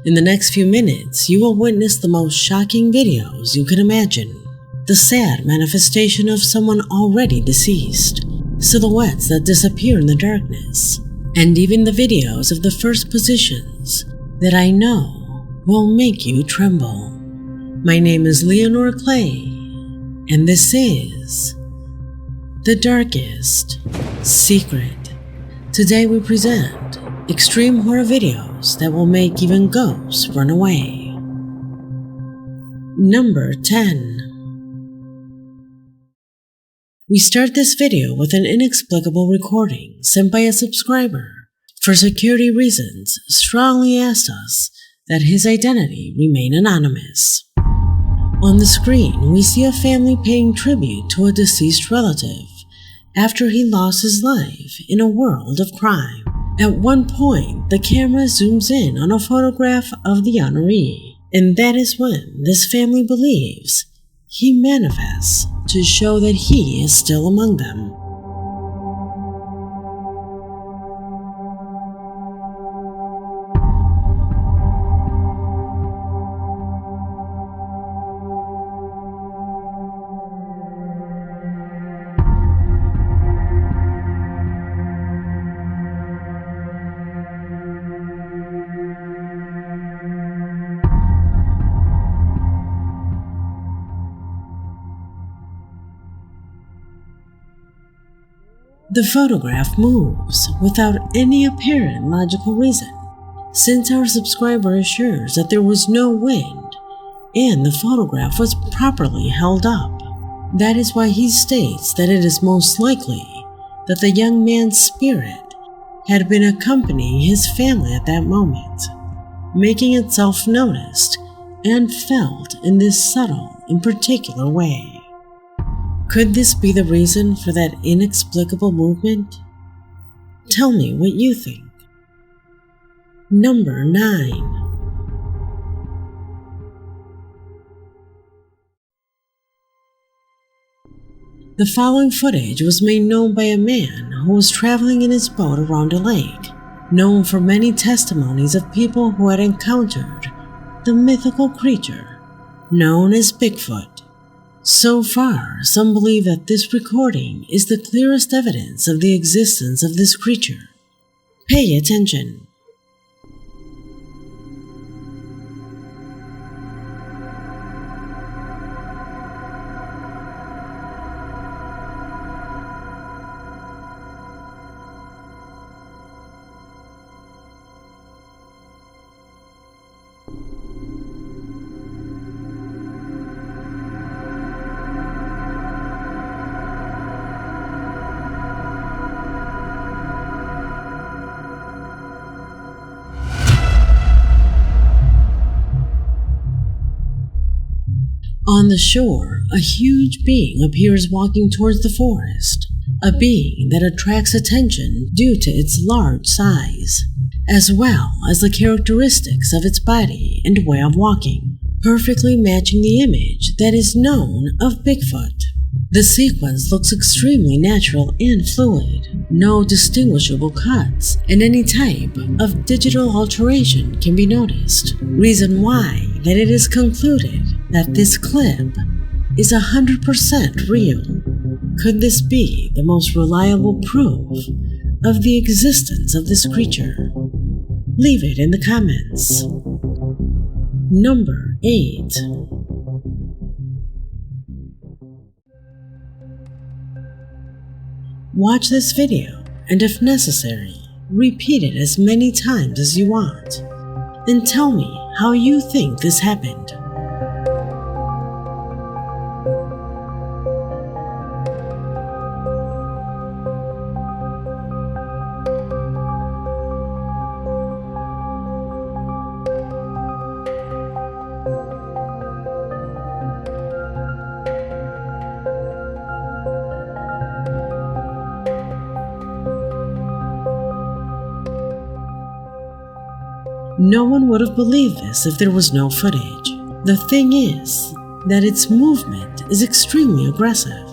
In the next few minutes, you will witness the most shocking videos you can imagine. The sad manifestation of someone already deceased, silhouettes that disappear in the darkness, and even the videos of the first positions that I know will make you tremble. My name is Leonore Clay, and this is The Darkest Secret. Today we present extreme horror videos that will make even ghosts run away. Number 10. We start this video with an inexplicable recording sent by a subscriber. For security reasons, strongly asked us that his identity remain anonymous. On the screen, we see a family paying tribute to a deceased relative after he lost his life in a world of crime. At one point, the camera zooms in on a photograph of the honoree, and that is when this family believes he manifests to show that he is still among them. The photograph moves without any apparent logical reason, since our subscriber assures that there was no wind and the photograph was properly held up. That is why he states that it is most likely that the young man's spirit had been accompanying his family at that moment, making itself noticed and felt in this subtle and particular way. Could this be the reason for that inexplicable movement? Tell me what you think. Number 9. The following footage was made known by a man who was traveling in his boat around a lake, known for many testimonies of people who had encountered the mythical creature known as Bigfoot. So far, some believe that this recording is the clearest evidence of the existence of this creature. Pay attention. On the shore, a huge being appears walking towards the forest, a being that attracts attention due to its large size, as well as the characteristics of its body and way of walking, perfectly matching the image that is known of Bigfoot. The sequence looks extremely natural and fluid. No distinguishable cuts and any type of digital alteration can be noticed. Reason why that it is concluded that this clip is 100% real. Could this be the most reliable proof of the existence of this creature? Leave it in the comments. Number 8. Watch this video, and if necessary, repeat it as many times as you want, and tell me how you think this happened. No one would have believed this if there was no footage. The thing is that its movement is extremely aggressive.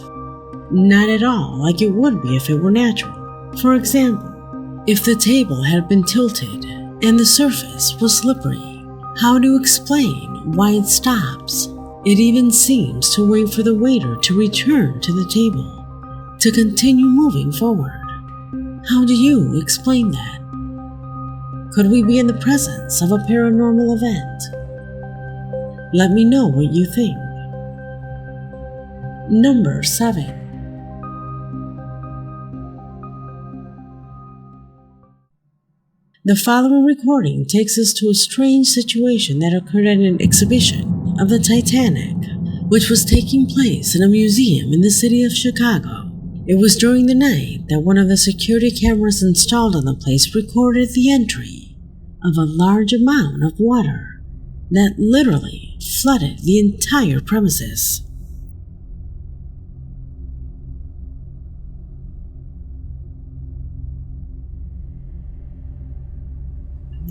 Not at all like it would be if it were natural. For example, if the table had been tilted and the surface was slippery, How to explain why it stops? It even seems to wait for the waiter to return to the table, to continue moving forward. How do you explain that? Could we be in the presence of a paranormal event? Let me know what you think. Number 7. The following recording takes us to a strange situation that occurred at an exhibition of the Titanic, which was taking place in a museum in the city of Chicago. It was during the night that one of the security cameras installed on the place recorded the entry of a large amount of water that literally flooded the entire premises.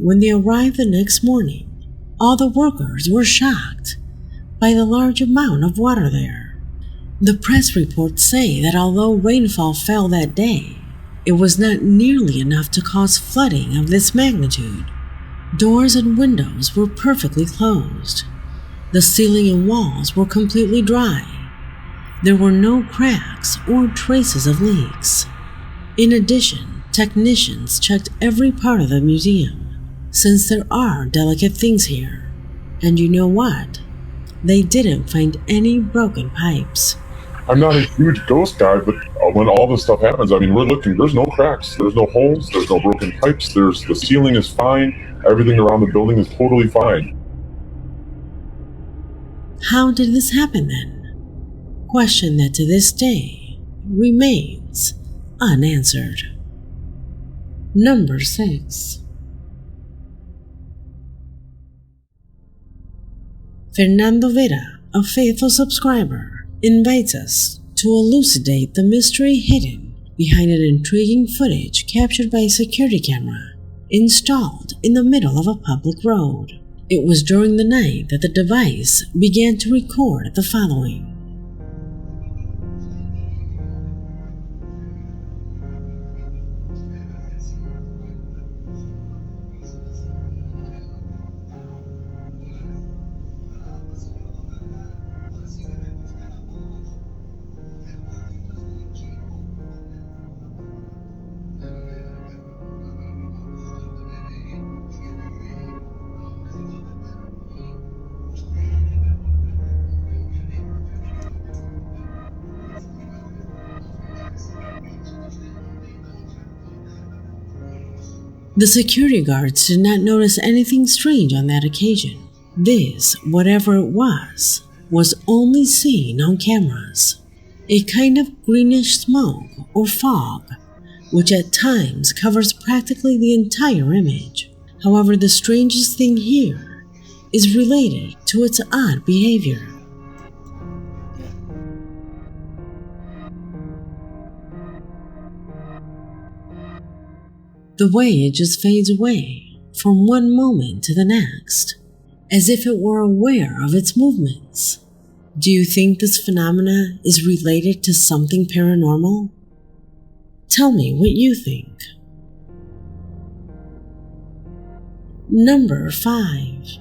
When they arrived the next morning, all the workers were shocked by the large amount of water there. The press reports say that although rainfall fell that day, it was not nearly enough to cause flooding of this magnitude. Doors and windows were perfectly closed. The ceiling and walls were completely dry. There were no cracks or traces of leaks. In addition, technicians checked every part of the museum, since there are delicate things here. And you know what? They didn't find any broken pipes. I'm not a huge ghost guy, but when all this stuff happens, we're looking, there's no cracks, there's no holes, there's no broken pipes, the ceiling is fine, everything around the building is totally fine. How did this happen then? Question that to this day remains unanswered. Number 6. Fernando Vera, a faithful subscriber, invites us to elucidate the mystery hidden behind an intriguing footage captured by a security camera installed in the middle of a public road. It was during the night that the device began to record the following. The security guards did not notice anything strange on that occasion. This, whatever it was only seen on cameras. A kind of greenish smoke or fog, which at times covers practically the entire image. However, the strangest thing here is related to its odd behavior. The way it just fades away from one moment to the next, as if it were aware of its movements. Do you think this phenomena is related to something paranormal? Tell me what you think. Number 5.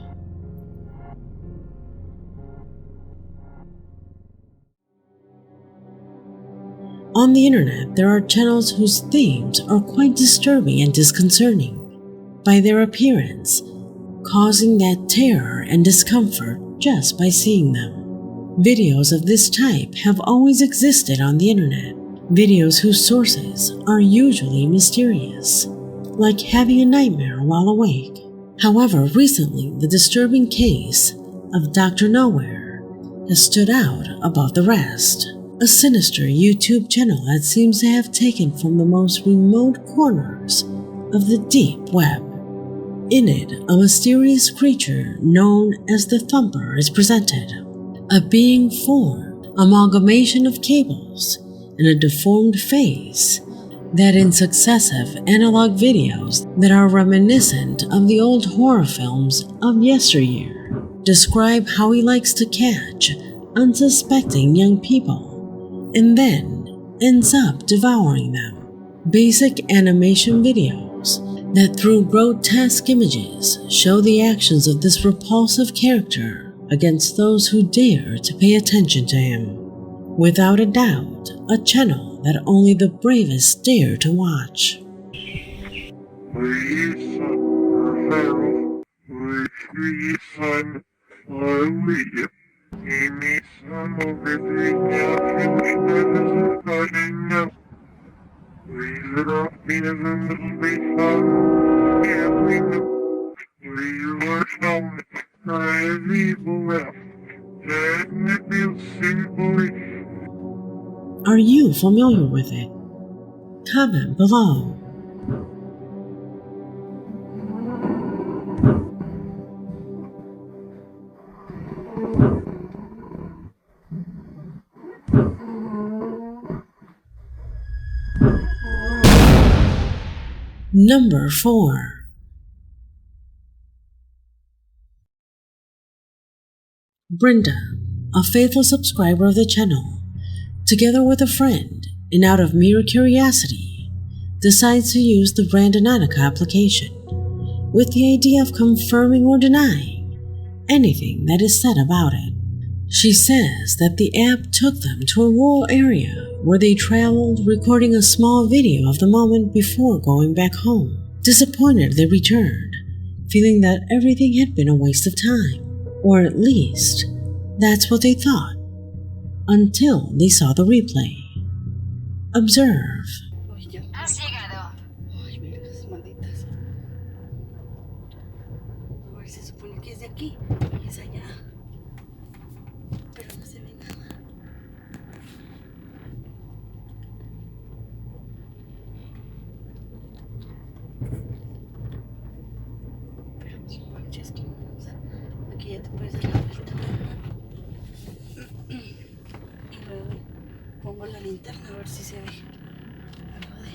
On the internet, there are channels whose themes are quite disturbing and disconcerting by their appearance, causing that terror and discomfort just by seeing them. Videos of this type have always existed on the internet, videos whose sources are usually mysterious, like having a nightmare while awake. However, recently the disturbing case of Dr. Nowhere has stood out above the rest. A sinister YouTube channel that seems to have taken from the most remote corners of the deep web. In it, a mysterious creature known as the Thumper is presented. A being formed, amalgamation of cables, and a deformed face that in successive analog videos that are reminiscent of the old horror films of yesteryear describe how he likes to catch unsuspecting young people and then ends up devouring them. Basic animation videos that through grotesque images show the actions of this repulsive character against those who dare to pay attention to him. Without a doubt, a channel that only the bravest dare to watch. Are you familiar with it? Comment below. Number 4. Brenda, a faithful subscriber of the channel, together with a friend, and out of mere curiosity, decides to use the Randonautica application, with the idea of confirming or denying anything that is said about it. She says that the app took them to a rural area where they traveled, recording a small video of the moment before going back home. Disappointed, they returned, feeling that everything had been a waste of time, or at least, that's what they thought, until they saw the replay. Observe. Has llegado. Ay, mira esas malditas. A ver, se supone que es de aquí y es allá. Pero no se ve nada. Pero manches, que o sea, aquí ya te puedes dar la vuelta. Y luego pongo la linterna a ver si se ve algo de...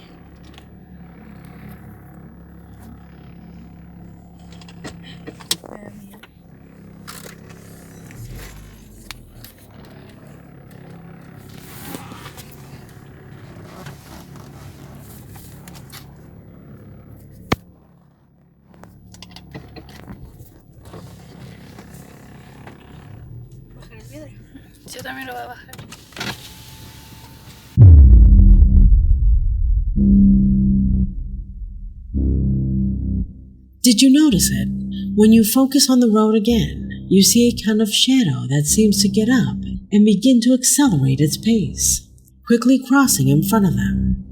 Bajar el vidrio. Yo también lo voy a bajar. Did you notice it? When you focus on the road again, you see a kind of shadow that seems to get up and begin to accelerate its pace, quickly crossing in front of them.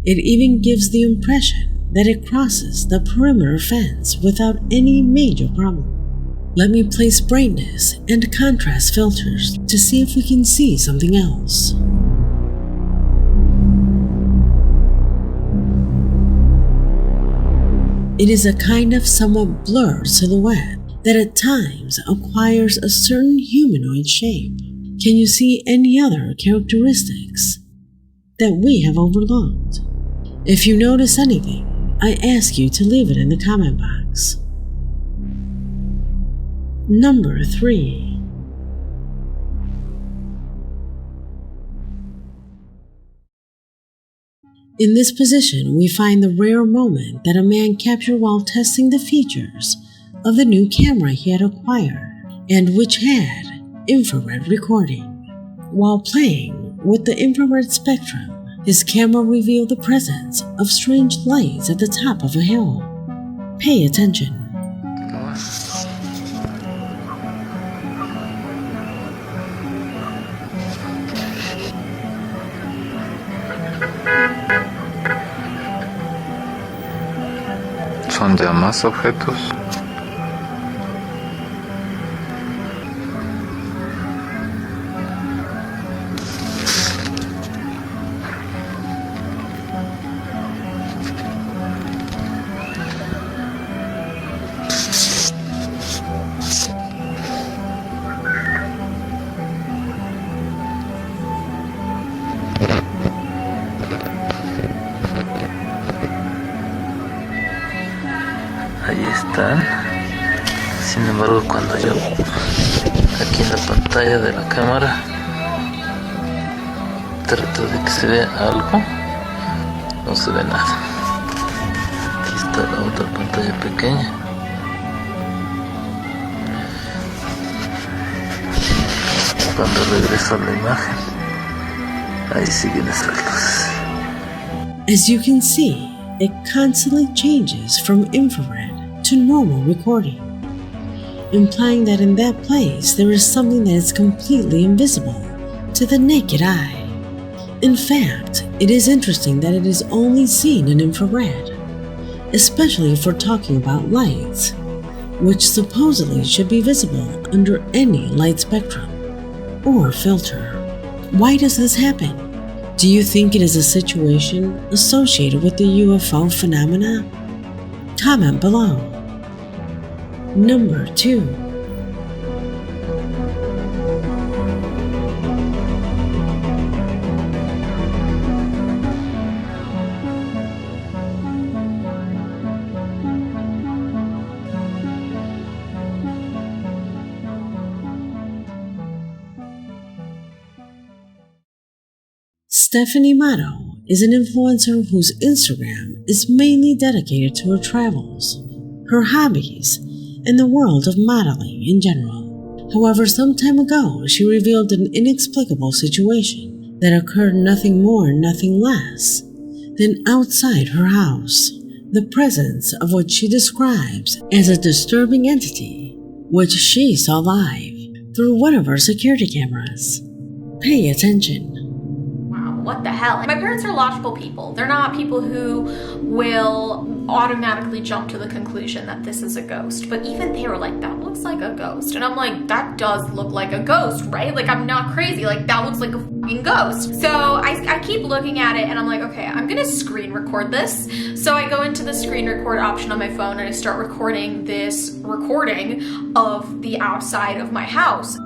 It even gives the impression that it crosses the perimeter fence without any major problem. Let me place brightness and contrast filters to see if we can see something else. It is a kind of somewhat blurred silhouette that at times acquires a certain humanoid shape. Can you see any other characteristics that we have overlooked? If you notice anything, I ask you to leave it in the comment box. Number 3. In this position, we find the rare moment that a man captured while testing the features of the new camera he had acquired, and which had infrared recording. While playing with the infrared spectrum, his camera revealed the presence of strange lights at the top of a hill. Pay attention. ¿Son ya más objetos? Ahí están. Sin embargo, cuando yo aquí en la pantalla de la cámara trato de que se vea algo. No se ve nada. Aquí está la otra pantalla pequeña. Cuando regreso a la imagen, ahí siguen esas luces. As you can see, it constantly changes from infrared to normal recording, implying that in that place there is something that is completely invisible to the naked eye. In fact, it is interesting that it is only seen in infrared, especially if we're talking about lights, which supposedly should be visible under any light spectrum or filter. Why does this happen? Do you think it is a situation associated with the UFO phenomena? Comment below. Number 2. Stephanie Matto is an influencer whose Instagram is mainly dedicated to her travels, her hobbies, and the world of modeling in general. However, some time ago, she revealed an inexplicable situation that occurred nothing more, nothing less than outside her house. The presence of what she describes as a disturbing entity, which she saw live through one of her security cameras. Pay attention. What the hell? My parents are logical people. They're not people who will automatically jump to the conclusion that this is a ghost. But even they were like, that looks like a ghost. And I'm like, that does look like a ghost, right? Like, I'm not crazy. Like, that looks like a fucking ghost. So I keep looking at it and I'm like, okay, I'm gonna screen record this. So I go into the screen record option on my phone and I start recording this recording of the outside of my house.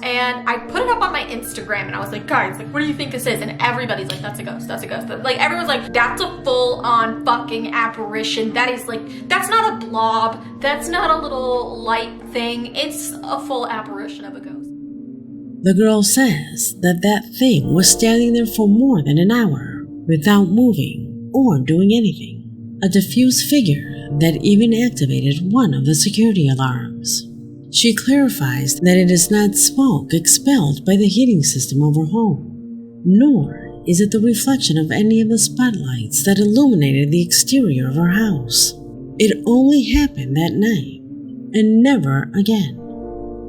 And I put it up on my Instagram and I was like, guys, like, what do you think this is? And everybody's like, that's a ghost, that's a ghost. Like, everyone's like, that's a full-on fucking apparition. That is like, that's not a blob. That's not a little light thing. It's a full apparition of a ghost. The girl says that that thing was standing there for more than an hour without moving or doing anything. A diffuse figure that even activated one of the security alarms. She clarifies that it is not smoke expelled by the heating system of her home, nor is it the reflection of any of the spotlights that illuminated the exterior of her house. It only happened that night, and never again.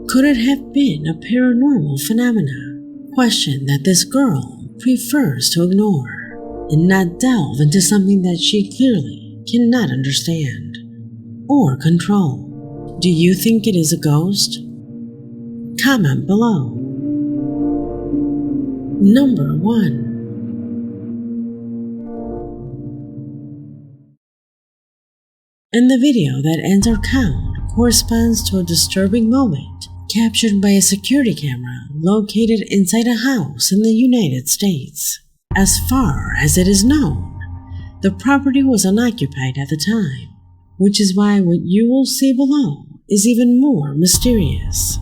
Could it have been a paranormal phenomena? Question that this girl prefers to ignore, and not delve into something that she clearly cannot understand or control. Do you think it is a ghost? Comment below. Number 1. And the video that ends our count corresponds to a disturbing moment captured by a security camera located inside a house in the United States. As far as it is known, the property was unoccupied at the time, which is why what you will see below is even more mysterious.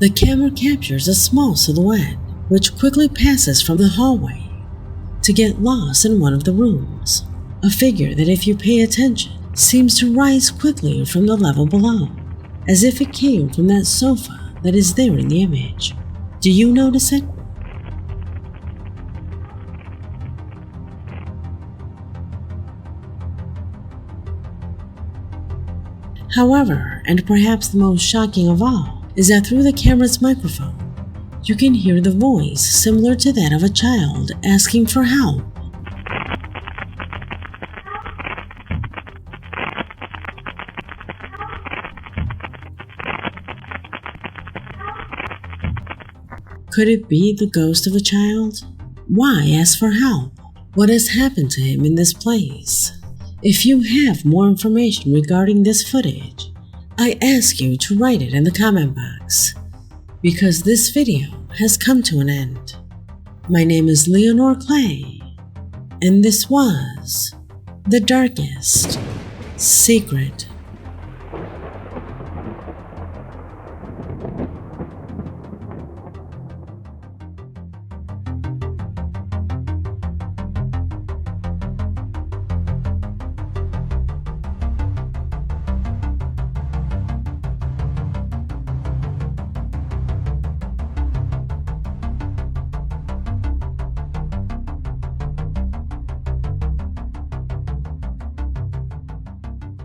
The camera captures a small silhouette, which quickly passes from the hallway to get lost in one of the rooms. A figure that, if you pay attention, seems to rise quickly from the level below, as if it came from that sofa that is there in the image. Do you notice it? However, and perhaps the most shocking of all, is that through the camera's microphone, you can hear the voice similar to that of a child asking for help. Could it be the ghost of a child? Why ask for help? What has happened to him in this place? If you have more information regarding this footage, I ask you to write it in the comment box, because this video has come to an end. My name is Leonore Clay, and this was The Darkest Secret